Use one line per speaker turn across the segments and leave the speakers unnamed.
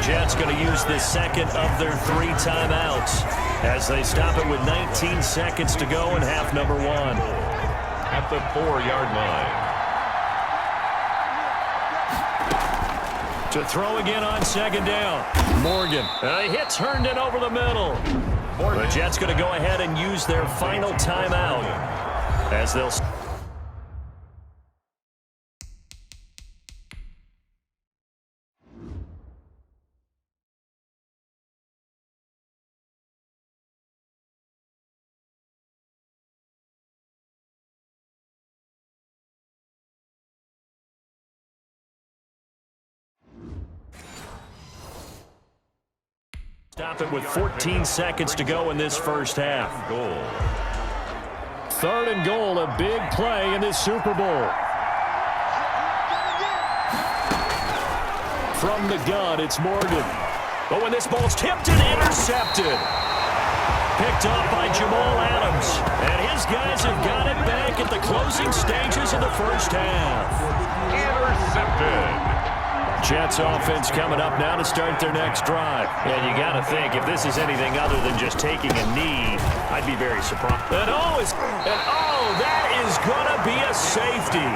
Jets going to use the second of their 3 timeouts as they stop it with 19 seconds to go in half number 1.
At the 4-yard line.
To throw again on second down. Morgan. A hit turned it over the middle. The Jets going to go ahead and use their final timeout as they'll... Stop it with 14 seconds to go in this first half.
Goal.
3rd and goal, a big play in this Super Bowl. From the gun, it's Morgan. But when this ball's tipped and intercepted. Picked up by Jamal Adams. And his guys have got it back at the closing stages of the first half.
Intercepted.
Jets offense coming up now to start their next drive. And you got to think, if this is anything other than just taking a knee, I'd be very surprised. And that is going to be a safety.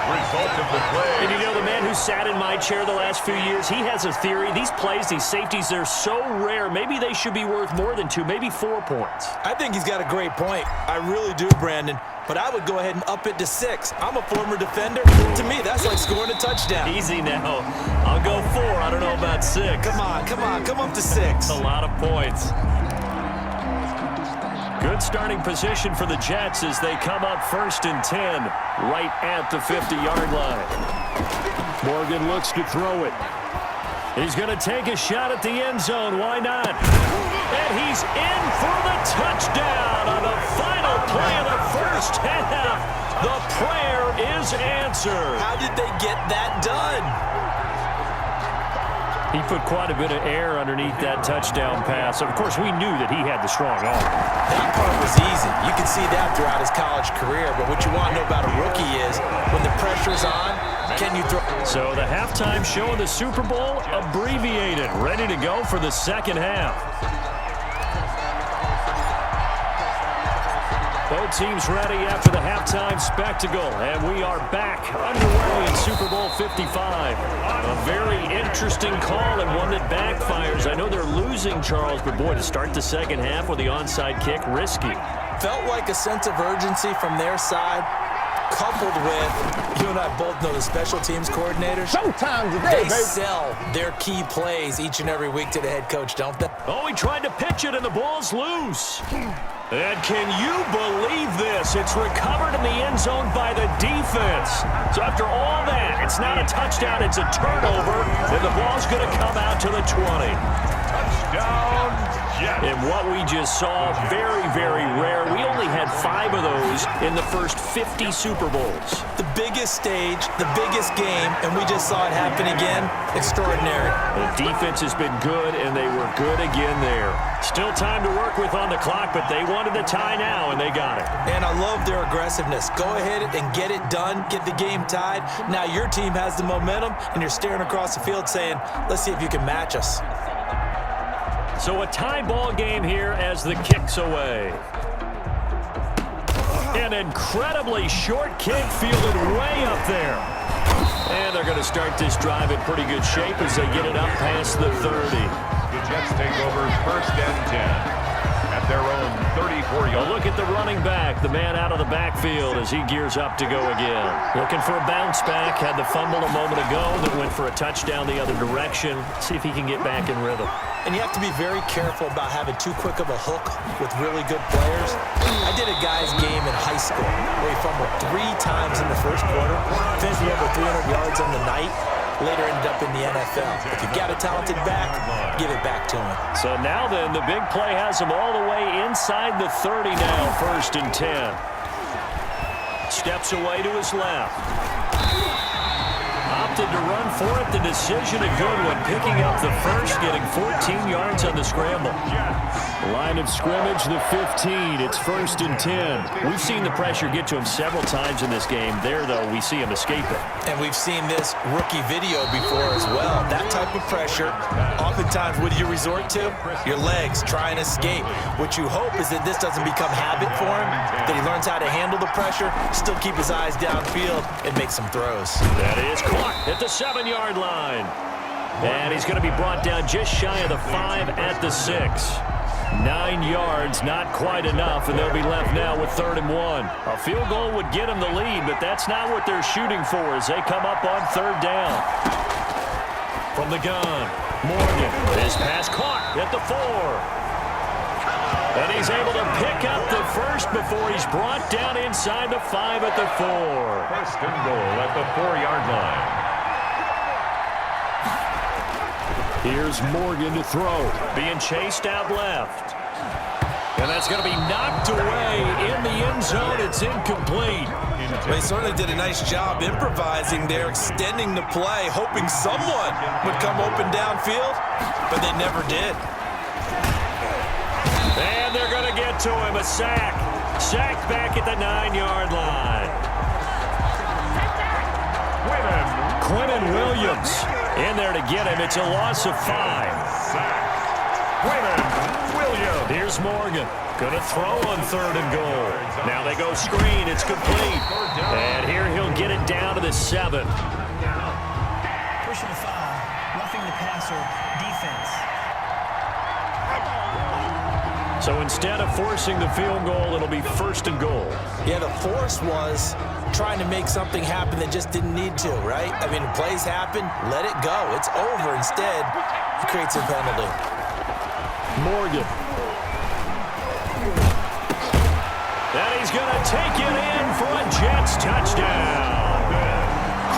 Result of the play.
And you know, the man who sat in my chair the last few years, he has a theory. These plays, these safeties, they're so rare. Maybe they should be worth more than 2, maybe 4 points.
I think he's got a great point. I really do, Brandon. But I would go ahead and up it to 6. I'm a former defender. To me, that's like scoring a touchdown.
Easy now. I'll go 4. I don't know about 6.
Come on. Come up to 6.
A lot of points. Good starting position for the Jets as they come up 1st and 10 right at the 50-yard line. Morgan looks to throw it. He's going to take a shot at the end zone. Why not? And he's in for the touchdown on the final play of the first half. The prayer is answered.
How did they get that done?
He put quite a bit of air underneath that touchdown pass. Of course, we knew that he had the strong arm.
That part was easy. You can see that throughout his college career. But what you want to know about a rookie is when the pressure's on, can you throw?
So the halftime show of the Super Bowl abbreviated, ready to go for the second half. Both teams ready after the halftime spectacle, and we are back underway in Super Bowl 55. A very interesting call and one that backfires. I know they're losing, Charles, but boy, to start the second half with the onside kick, risky.
Felt like a sense of urgency from their side, coupled with, you and I both know the special teams coordinators.
Showtime today,
They sell their key plays each and every week to the head coach, don't they?
Oh, he tried to pitch it, and the ball's loose. And can you believe this? It's recovered in the end zone by the defense. So after all that, it's not a touchdown, it's a turnover, and the ball's going to come out to the 20.
Touchdown, Jets.
And what we just saw, very, very rare. We only had 5 of those in the first 50 Super Bowls.
The biggest stage, the biggest game, and we just saw it happen again. Extraordinary.
The defense has been good, and they were good again there. Still time to work with on the clock, but they wanted the tie now, and they got it.
And I love their aggressiveness. Go ahead and get it done, get the game tied. Now your team has the momentum, and you're staring across the field saying, let's see if you can match us.
So a tie ball game here as the kick's away. An incredibly short kick fielded way up there. And they're going to start this drive in pretty good shape as they get it up past the 30.
The Jets take over 1st and 10 at their own 34-yard.
Well, look at the running back, the man out of the backfield as he gears up to go again. Looking for a bounce back, had the fumble a moment ago that went for a touchdown the other direction. See if he can get back in rhythm.
And you have to be very careful about having too quick of a hook with really good players. I did a guy's game in high school where he fumbled 3 times in the first quarter, finished with over 300 yards on the night, later ended up in the NFL. If you've got a talented back, give it back to him.
So now then, the big play has him all the way inside the 30 now, 1st and 10. Steps away to his left. opted to run for it. The decision a good one. Picking up the first, getting 14 yards on the scramble. Line of scrimmage, the 15. It's 1st and 10. We've seen the pressure get to him several times in this game. There, though, we see him escape it.
And we've seen this rookie video before as well. That type of pressure, oftentimes, what do you resort to? Your legs, try and escape. What you hope is that this doesn't become habit for him, that he learns how to handle the pressure, still keep his eyes downfield, and make some throws.
That is caught at the 7-yard line. And he's going to be brought down just shy of the 5 at the 6. 9 yards, not quite enough, and they'll be left now with 3rd and 1. A field goal would get them the lead, but that's not what they're shooting for as they come up on 3rd down. From the gun, Morgan. His pass caught at the 4. And he's able to pick up the first before he's brought down inside the 5 at the 4.
1st and goal at the 4-yard line.
Here's Morgan to throw. Being chased out left. And that's going to be knocked away in the end zone. It's incomplete.
They certainly did a nice job improvising there, extending the play, hoping someone would come open downfield, but they never did.
And they're going to get to him. A sack. Sack back at the 9-yard line. Quinton Williams in there to get him. It's a loss of 5. Williams. Here's Morgan. Going to throw on 3rd and goal. Now they go screen. It's complete. And here he'll get it down to the 7.
Pushing the 5. Roughing the passer. Defense.
So instead of forcing the field goal, it'll be 1st and goal.
Yeah, the force was trying to make something happen that just didn't need to, right? I mean, plays happen, let it go. It's over. Instead, he creates a penalty.
Morgan. And he's going to take it in for a Jets touchdown.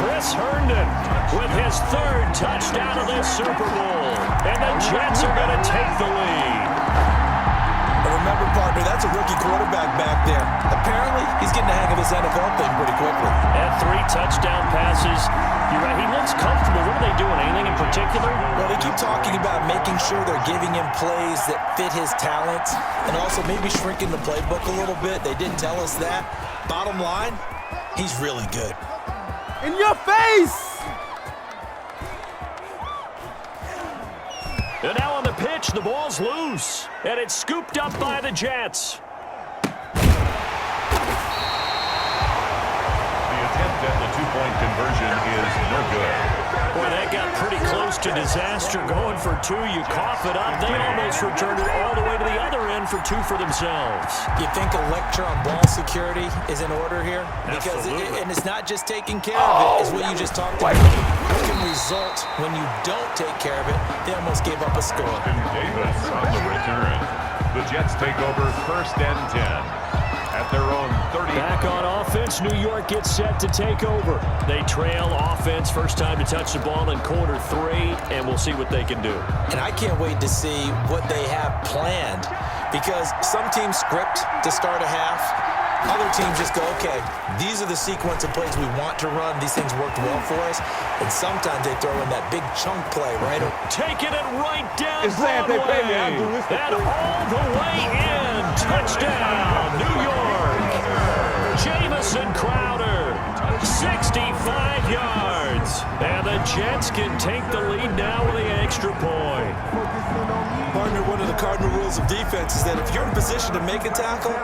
Chris Herndon with his 3rd touchdown of this Super Bowl. And the Jets are going to take the lead.
Remember, partner, that's a rookie quarterback back there. Apparently, he's getting the hang of this NFL thing pretty quickly.
And 3 touchdown passes. You're right, he looks comfortable. What are they doing? Anything in particular?
Well, they keep talking about making sure they're giving him plays that fit his talents and also maybe shrinking the playbook a little bit. They didn't tell us that. Bottom line, he's really good.
In your face!
And now on the pitch, the ball's loose. And it's scooped up by the Jets.
The attempt at the 2-point conversion is no good.
Boy, that got pretty close to disaster. Going for 2, you cough it up. They almost returned it all the way to the other end for 2 for themselves.
You think a lecture on ball security is in order here? Because and it's not just taking care of it, it's what you just talked about. What can result when you don't take care of it? They almost gave up a score.
Davis on the return. The Jets take over 1st and 10 at their own 30.
Back on offense, New York gets set to take over. They trail offense, first time to touch the ball in quarter 3, and we'll see what they can do.
And I can't wait to see what they have planned, because some teams script to start a half. Other teams just go, okay, these are the sequence of plays we want to run. These things worked well for us. And sometimes they throw in that big chunk play, right?
Taking it right down Broadway. And all the way in. Touchdown, New York. Jamison Crowder, 65 yards. And the Jets can take the lead now with the extra point.
Partner, one of the cardinal rules of defense is that if you're in position to make a tackle,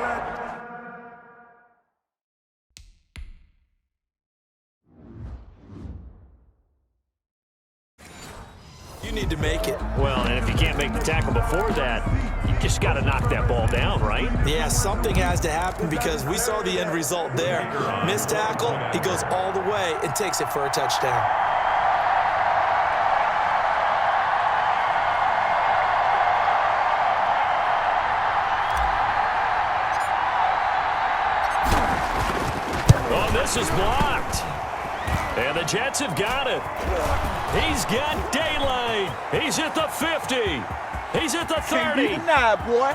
you need to make it.
Well, and if you can't make the tackle before that, you just got to knock that ball down, right?
Yeah, something has to happen because we saw the end result there. Missed tackle, he goes all the way and takes it for a touchdown.
Oh, this is blocked. And the Jets have got it. He's got daylight. He's at the 50. He's at the 30.
Denied, boy.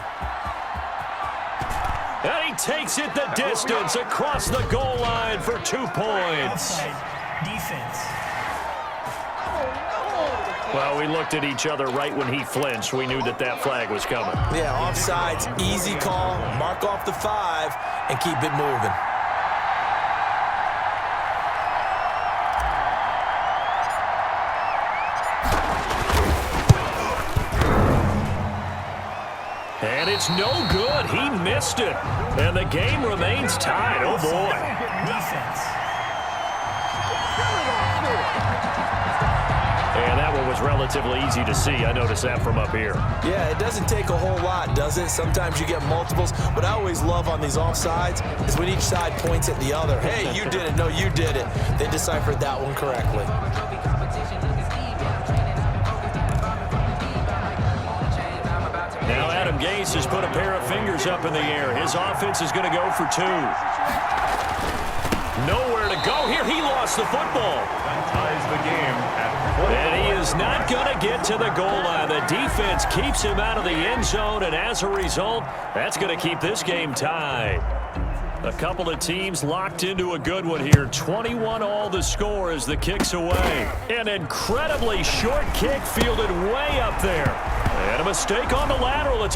And he takes it the distance across the goal line for 2 points.
Offside. Defense.
Well, we looked at each other right when he flinched. We knew that that flag was coming.
Yeah, offsides, easy call, mark off the 5, and keep it moving.
And it's no good. He missed it. And the game remains tied. Oh, boy.
Defense.
And that one was relatively easy to see. I noticed that from up here.
Yeah, it doesn't take a whole lot, does it? Sometimes you get multiples. What I always love on these offsides is when each side points at the other. Hey, you did it. No, you did it. They deciphered that one correctly.
Now Adam Gase has put a pair of fingers up in the air. His offense is going to go for 2. Nowhere to go here. He lost the football.
That ties the game at 4.
And he is not going to get to the goal line. The defense keeps him out of the end zone, and as a result, that's going to keep this game tied. A couple of teams locked into a good one here. 21-all the score as the kick's away. An incredibly short kick fielded way up there. And a mistake on the lateral. And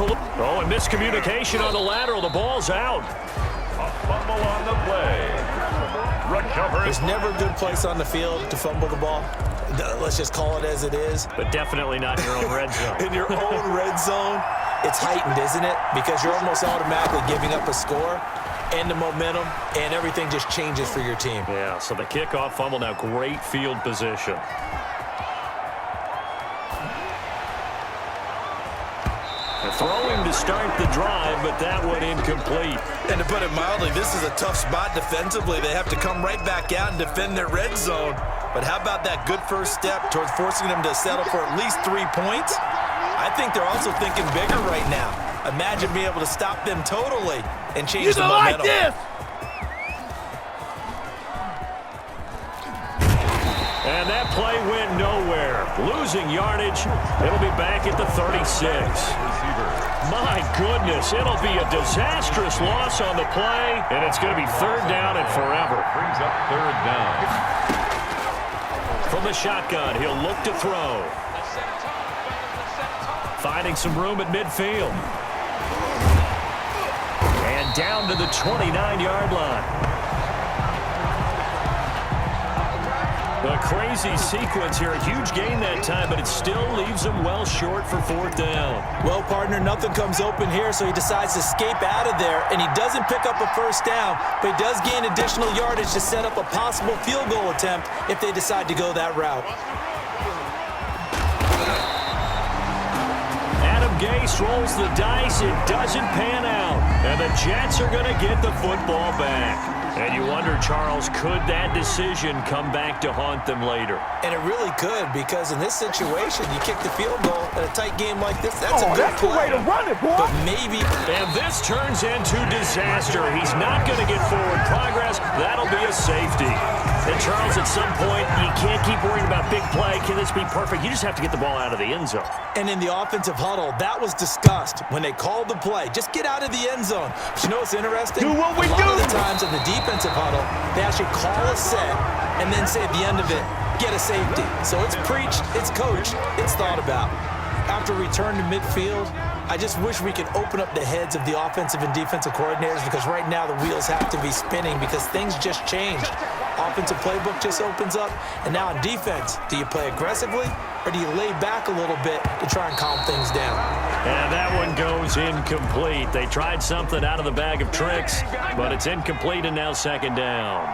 miscommunication on the lateral. The ball's out.
A fumble on the play. Recovered.
There's never a good place on the field to fumble the ball. Let's just call it as it is.
But definitely not in your own red zone.
In your own red zone, it's heightened, isn't it? Because you're almost automatically giving up a score and the momentum, and everything just changes for your team.
Yeah, so the kickoff fumble, now great field position. Throwing to start the drive, but that one incomplete.
And to put it mildly, this is a tough spot defensively. They have to come right back out and defend their red zone. But how about that good first step towards forcing them to settle for at least 3 points? I think they're also thinking bigger right now. Imagine being able to stop them totally and change the momentum.
Like this.
And that play went nowhere. Losing yardage. It'll be back at the 36. My goodness, it'll be a disastrous loss on the play, and it's going to be 3rd down and forever.
Brings up 3rd down.
From the shotgun, he'll look to throw. Finding some room at midfield. And down to the 29-yard line. A crazy sequence here. A huge gain that time, but it still leaves him well short for 4th down.
Well, partner, nothing comes open here, so he decides to escape out of there, and he doesn't pick up a 1st down, but he does gain additional yardage to set up a possible field goal attempt if they decide to go that route.
Adam Gase rolls the dice. It doesn't pan out, and the Jets are going to get the football back. And you wonder, Charles, could that decision come back to haunt them later?
And it really could, because in this situation, you kick the field goal in a tight game like this. That's a good play.
The way to run it, boy.
But maybe.
And this turns into disaster. He's not going to get forward progress. That'll be a safety. And, Charles, at some point, you can't keep worrying about big play. Can this be perfect? You just have to get the ball out of the end zone.
And in the offensive huddle, that was discussed when they called the play. Just get out of the end zone. But you know what's interesting?
Do what we
a lot
do.
of the times in the defensive huddle, they actually call a set and then say at the end of it, get a safety. So it's preached, it's coached, it's thought about. After return to midfield, I just wish we could open up the heads of the offensive and defensive coordinators, because right now the wheels have to be spinning because things just changed. Offensive playbook just opens up, and now on defense, do you play aggressively or do you lay back a little bit to try and calm things down?
And that one goes incomplete. They tried something out of the bag of tricks, but it's incomplete, and now 2nd down.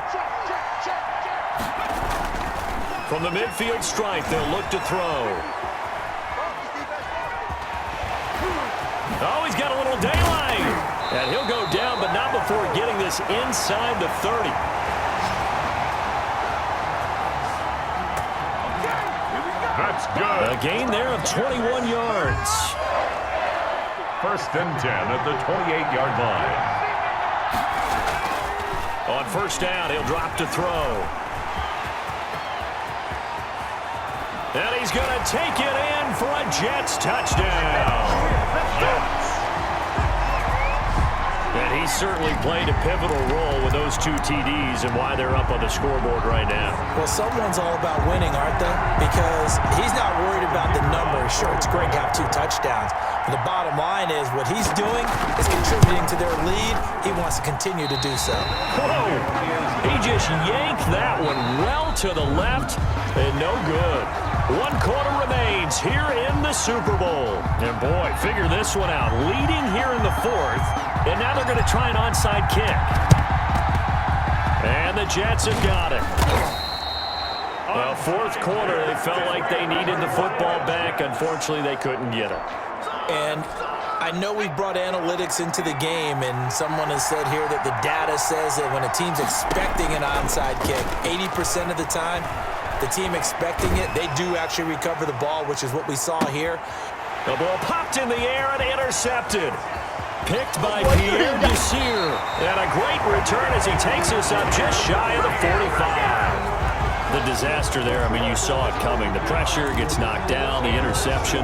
From the midfield stripe, they'll look to throw. Oh, he's got a little daylight. And he'll go down, but not before getting this inside the 30.
That's good.
A gain there of 21 yards.
1st and 10 at the 28-yard line.
On 1st down, he'll drop to throw. And he's going to take it in for a Jets touchdown. And he certainly played a pivotal role with those 2 TDs and why they're up on the scoreboard right now.
Well, someone's all about winning, aren't they? because he's not worried about the number. Sure, it's great to have 2 touchdowns. But the bottom line is what he's doing is contributing to their lead. He wants to continue to do so.
Whoa! He just yanked that one well to the left, and no good. 1 quarter remains here in the Super Bowl. And boy, figure this one out. Leading here in the 4th, and now they're going to try an onside kick. And the Jets have got it. Well, 4th quarter, they felt like they needed the football back. Unfortunately, they couldn't get it.
And I know we brought analytics into the game, and someone has said here that the data says that when a team's expecting an onside kick, 80% of the time, the team expecting it, they do actually recover the ball, which is what we saw here.
The ball popped in the air and intercepted. Picked by Pierre Desir. And a great return as he takes us up just shy of the 45. The disaster there, I mean, you saw it coming. The pressure gets knocked down, the interception.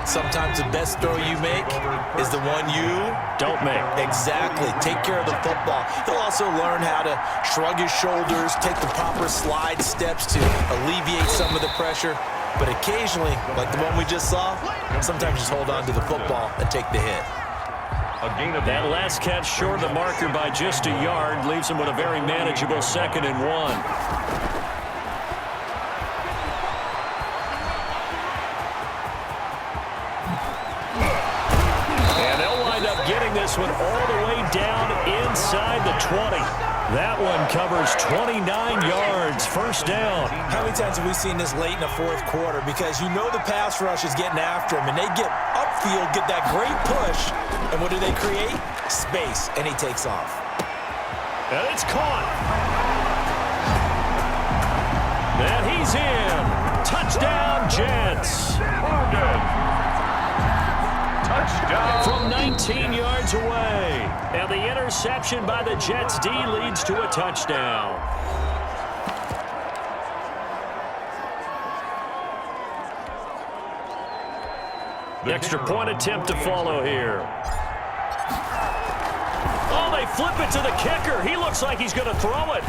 Sometimes the best throw you make is the one you
don't make.
Exactly. Take care of the football. He'll also learn how to shrug his shoulders, take the proper slide steps to alleviate some of the pressure. But occasionally, like the one we just saw, sometimes just hold on to the football and take the hit.
That last catch short of the marker by just a yard leaves him with a very manageable 2nd and 1. This one all the way down inside the 20. That one covers 29 yards, 1st down.
How many times have we seen this late in the 4th quarter? Because you know the pass rush is getting after him, and they get upfield, get that great push, and what do they create? Space, and he takes off.
And it's caught. And he's in. Touchdown, Jets.
Touchdown.
From 19 yards away. And the interception by the Jets D leads to a touchdown. The extra point attempt to follow here. Oh, they flip it to the kicker. He looks like he's going to throw it.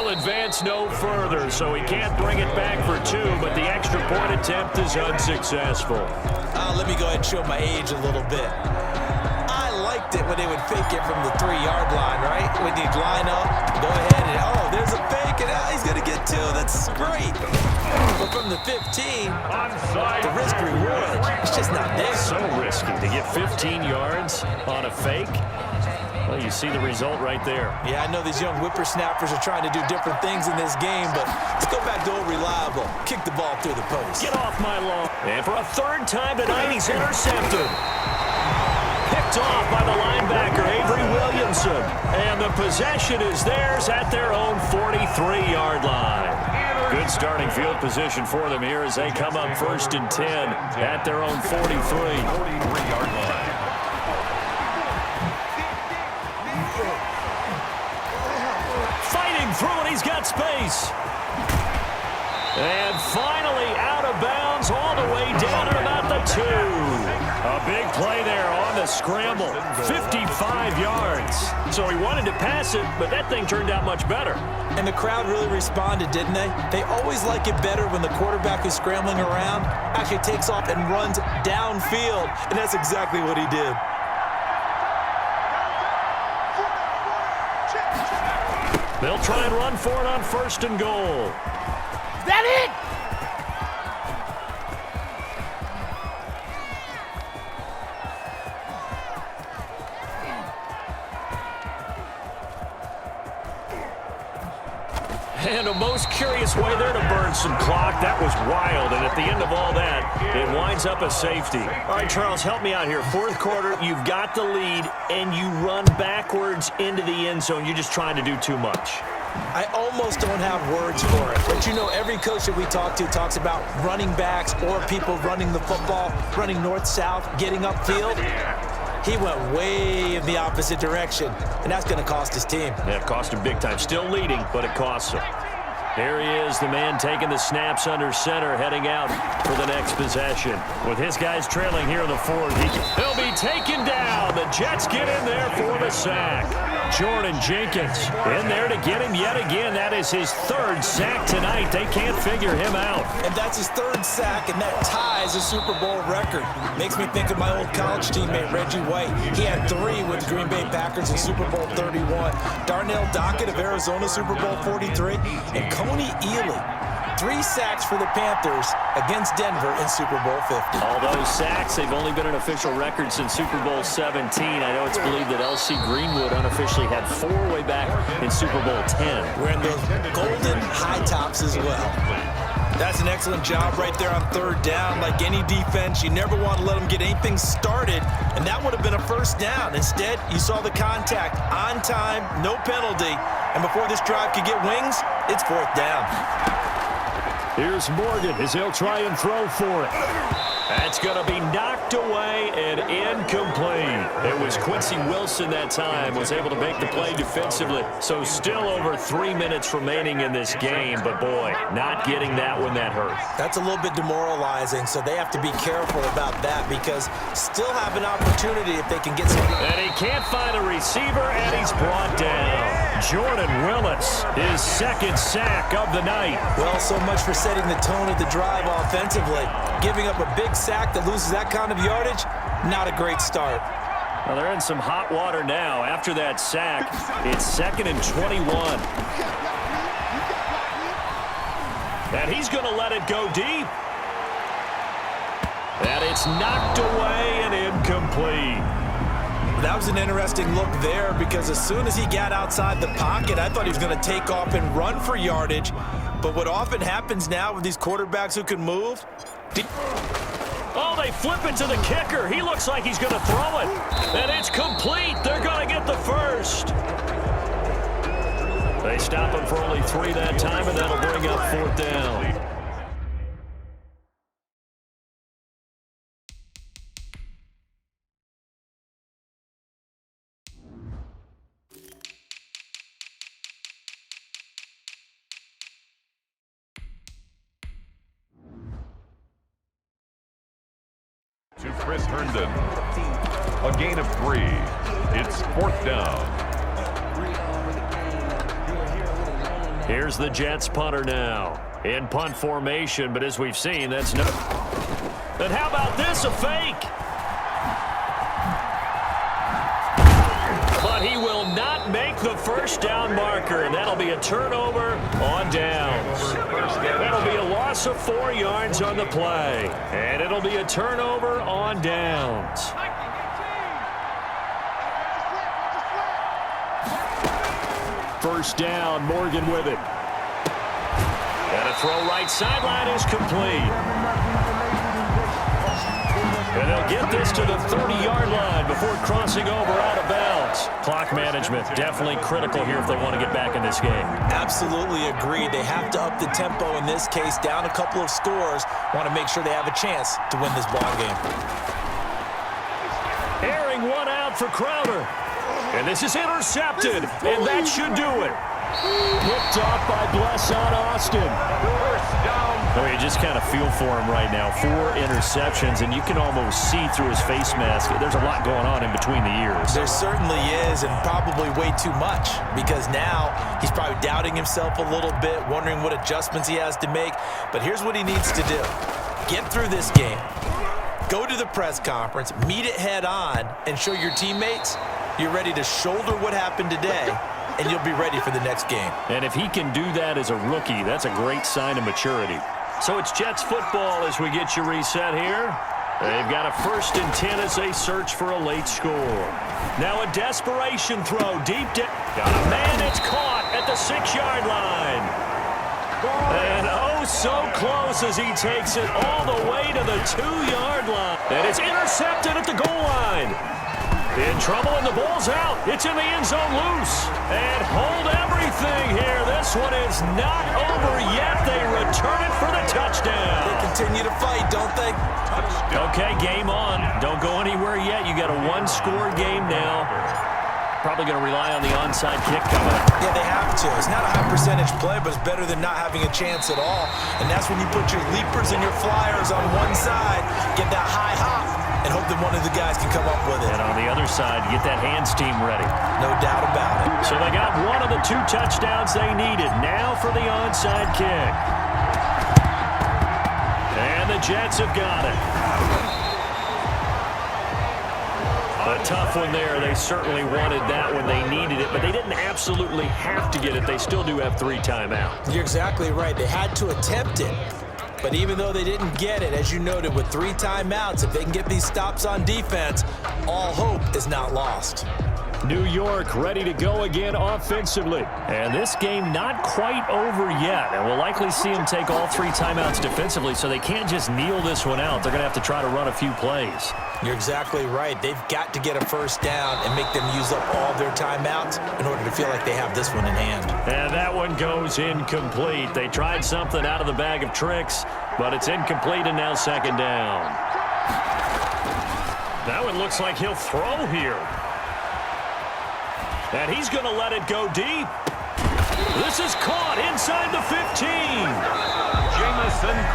Advance no further, so he can't bring it back for 2, but the extra point attempt is unsuccessful.
Let me go ahead and show my age a little bit. I liked it when they would fake it from the 3-yard line, right? When you'd line up, go ahead and, oh, there's a fake, and he's going to get 2. That's great. But from the 15, the risk reward, it's just not there.
So risky to get 15 yards on a fake. Well, you see the result right there.
Yeah, I know these young whippersnappers are trying to do different things in this game, but let's go back to old reliable. Kick the ball through the post.
Get off my lawn. And for a 3rd time tonight, he's intercepted. Picked off by the linebacker, Avery Williamson. And the possession is theirs at their own 43-yard line. Good starting field position for them here as they come up 1st and 10 at their own 43-yard line. Through and he's got space. And finally out of bounds all the way down at about the 2. A big play there on the scramble. 55 yards. So he wanted to pass it, but that thing turned out much better.
And the crowd really responded, didn't they? They always like it better when the quarterback who's scrambling around actually takes off and runs downfield. And that's exactly what he did.
They'll try and run for it on 1st and goal.
Is that it?
And a most curious way there to burn some clock. That was wild, and at the end of all that, it winds up a safety. All right, Charles, help me out here. 4th quarter, you've got the lead, and you run backwards into the end zone. You're just trying to do too much.
I almost don't have words for it. But, you know, every coach that we talk to talks about running backs or people running the football, running north-south, getting upfield. He went way in the opposite direction, and that's going to cost his team.
Yeah, it cost him big time. Still leading, but it costs him. Here he is, the man taking the snaps under center, heading out for the next possession. With his guys trailing here in the 4th, he'll be taken down. The Jets get in there for the sack. Jordan Jenkins in there to get him yet again. That is his third sack tonight. They can't figure him out.
And that's his third sack, and that ties a Super Bowl record. Makes me think of my old college teammate, Reggie White. He had 3 with the Green Bay Packers in Super Bowl 31. Darnell Dockett of Arizona, Super Bowl 43. And Coney Ealy, 3 sacks for the Panthers against Denver in Super Bowl 50.
All those sacks, they've only been an official record since Super Bowl 17. I know it's believed that L.C. Greenwood unofficially had 4 way back in Super Bowl 10.
Wearing those golden high tops as well. That's an excellent job right there on third down. Like any defense, you never want to let them get anything started, and that would have been a first down. Instead, you saw the contact on time, no penalty, and before this drive could get wings, it's fourth down.
Here's Morgan as he'll try and throw for it. That's going to be knocked away and incomplete. It was Quincy Wilson that time, was able to make the play defensively. So still over 3 minutes remaining in this game, but boy, not getting that one that hurt.
That's a little bit demoralizing, so they have to be careful about that because still have an opportunity if they can get some.
And he can't find a receiver, and he's brought down. Jordan Willis, his second sack of the night.
Well, so much for setting the tone of the drive offensively. Giving up a big sack that loses that kind of yardage, not a great start.
Well, they're in some hot water now. After that sack, it's 2nd and 21. And he's going to let it go deep. And it's knocked away and incomplete.
That was an interesting look there because as soon as he got outside the pocket, I thought he was going to take off and run for yardage. But what often happens now with these quarterbacks who can move,
oh, they flip it to the kicker. He looks like he's going to throw it. And it's complete. They're going to get the first. They stop him for only 3 that time, and that'll bring up fourth down.
To Chris Herndon. A gain of 3. It's fourth down.
Here's the Jets punter now. In punt formation, but as we've seen, that's no. And how about this, a fake? But he will not make the first down marker, and that'll be a turnover on downs. That'll be a loss of 4 yards on the play, and it'll be a turnover on downs. First down, Morgan with it. And a throw right sideline is complete. And they'll get this to the 30-yard line before crossing over out of bounds. Clock management definitely critical here if they want to get back in this game.
Absolutely agreed. They have to up the tempo in this case, down a couple of scores. Want to make sure they have a chance to win this ball game.
Airing one out for Crowder. And this is intercepted, and that should do it. Picked off by Bless on Austin.
First down.
Oh, you just kind of feel for him right now. 4 interceptions, and you can almost see through his face mask. There's a lot going on in between the ears.
There certainly is, and probably way too much, because now he's probably doubting himself a little bit, wondering what adjustments he has to make. But here's what he needs to do. Get through this game. Go to the press conference, meet it head on, and show your teammates you're ready to shoulder what happened today, and you'll be ready for the next game.
And if he can do that as a rookie, that's a great sign of maturity. So it's Jets football as we get you reset here. They've got a 1st and 10 as they search for a late score. Now a desperation throw deep down. Got a man, it's caught at the 6-yard line. And oh, so close as he takes it all the way to the 2-yard line. And it's intercepted at the goal line. In trouble, and the ball's out. It's in the end zone loose. And hold everything here. This one is not over yet. They return it for the touchdown.
They continue to fight, don't they?
Okay, game on. Don't go anywhere yet. You got a 1-score game now. Probably going to rely on the onside kick coming up.
Yeah, they have to. It's not a high percentage play, but it's better than not having a chance at all. And that's when you put your leapers and your flyers on one side, get that high hop, and hope that one of the guys can come up with it.
And on the other side, get that hands team ready.
No doubt about it.
So they got one of the 2 touchdowns they needed. Now for the onside kick. And the Jets have got it. A tough one there. They certainly wanted that when they needed it, but they didn't absolutely have to get it. They still do have 3 timeouts.
You're exactly right. They had to attempt it. But even though they didn't get it, as you noted, with 3 timeouts, if they can get these stops on defense, all hope is not lost.
New York ready to go again offensively. And this game not quite over yet. And we'll likely see them take all 3 timeouts defensively, so they can't just kneel this one out. They're going to have to try to run a few plays.
You're exactly right. They've got to get a first down and make them use up all their timeouts in order to feel like they have this one in hand.
And that one goes incomplete. They tried something out of the bag of tricks, but it's incomplete and now second down. That one looks like he'll throw here. And he's going to let it go deep. This is caught inside the 15.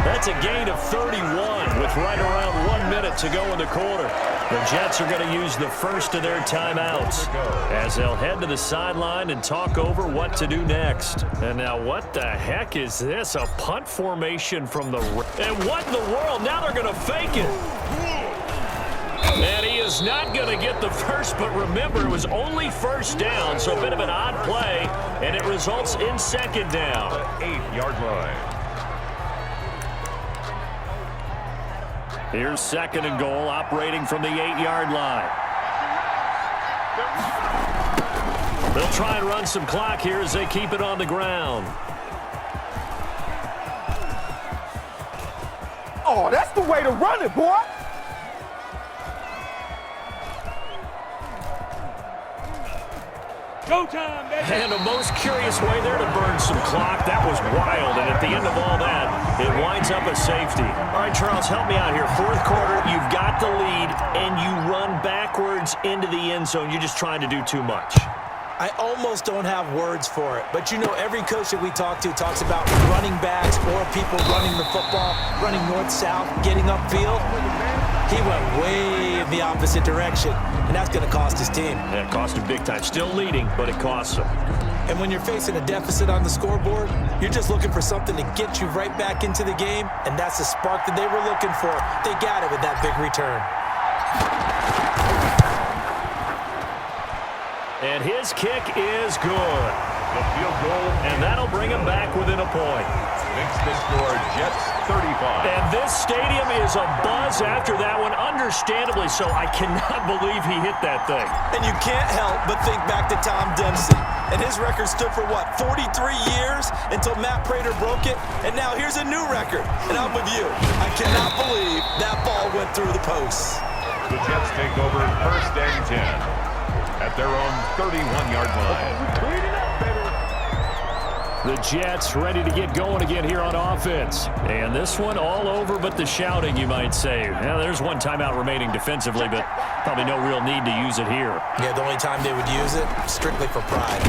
That's a gain of 31 with right around 1 minute to go in the quarter. The Jets are going to use the first of their timeouts as they'll head to the sideline and talk over what to do next. And now what the heck is this? A punt formation from the... And what in the world? Now they're going to fake it. And he is not going to get the first, but remember, it was only first down, so a bit of an odd play, and it results in second down.
8-yard line.
Here's second and goal, operating from the 8-yard line. They'll try and run some clock here as they keep it on the ground.
Oh, that's the way to run it, boy. Go time, baby.
And a most curious way there to burn some clock. That was wild, and at the end of all that, it winds up a safety. All right, Charles, help me out here. Fourth quarter, you've got the lead, and you run backwards into the end zone. You're just trying to do too much.
I almost don't have words for it, but you know every coach that we talk to talks about running backs or people running the football, running north-south, getting upfield. He went way in the opposite direction, and that's going to cost his team.
Yeah, it cost him big time. Still leading, but it costs him.
And when you're facing a deficit on the scoreboard, you're just looking for something to get you right back into the game, and that's the spark that they were looking for. They got it with that big return.
And his kick is good.
The field goal.
And that'll bring him back within a point.
Makes the score Jets 35.
And this stadium is abuzz after that one, understandably so. I cannot believe he hit that thing.
And you can't help but think back to Tom Dempsey. And his record stood for, what, 43 years until Matt Prater broke it? And now here's a new record. And I'm with you. I cannot believe that ball went through the posts.
The Jets take over first and 10 at their own 31-yard line.
The Jets ready to get going again here on offense. And this one all over but the shouting, you might say. Now, there's one timeout remaining defensively, but probably no real need to use it here.
Yeah, the only time they would use it, strictly for pride.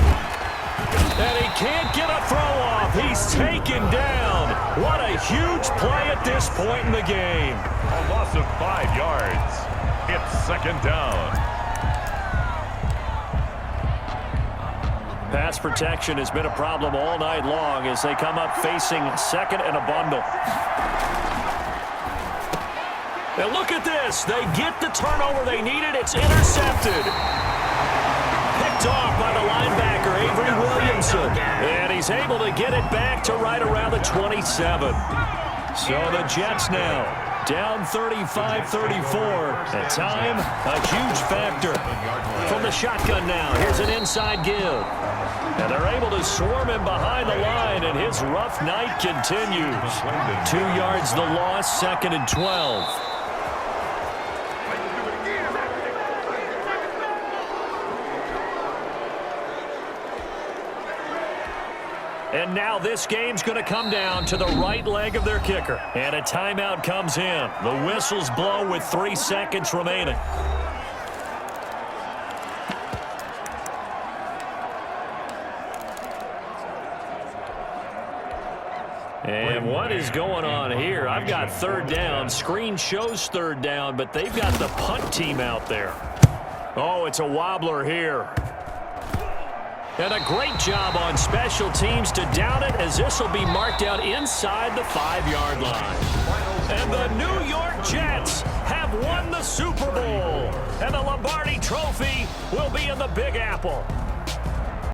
And he can't get a throw off. He's taken down. What a huge play at this point in the game.
A loss of 5 yards. It's second down.
Pass protection has been a problem all night long as they come up facing second and a bundle. And look at this. They get the turnover they needed. It's intercepted. Picked off by the linebacker, Avery Williamson. And he's able to get it back to right around the 27. So the Jets now down 35-34. At time, a huge factor. From the shotgun now, here's an inside give. And they're able to swarm him behind the line, and his rough night continues. 2 yards the loss, second and 12. And now this game's going to come down to the right leg of their kicker. And a timeout comes in. The whistles blow with 3 seconds remaining. And what is going on here? I've got third down. Screen shows third down, but they've got the punt team out there. Oh, it's a wobbler here. And a great job on special teams to down it, as this will be marked out inside the 5-yard line. And the New York Jets have won the Super Bowl. And the Lombardi Trophy will be in the Big Apple.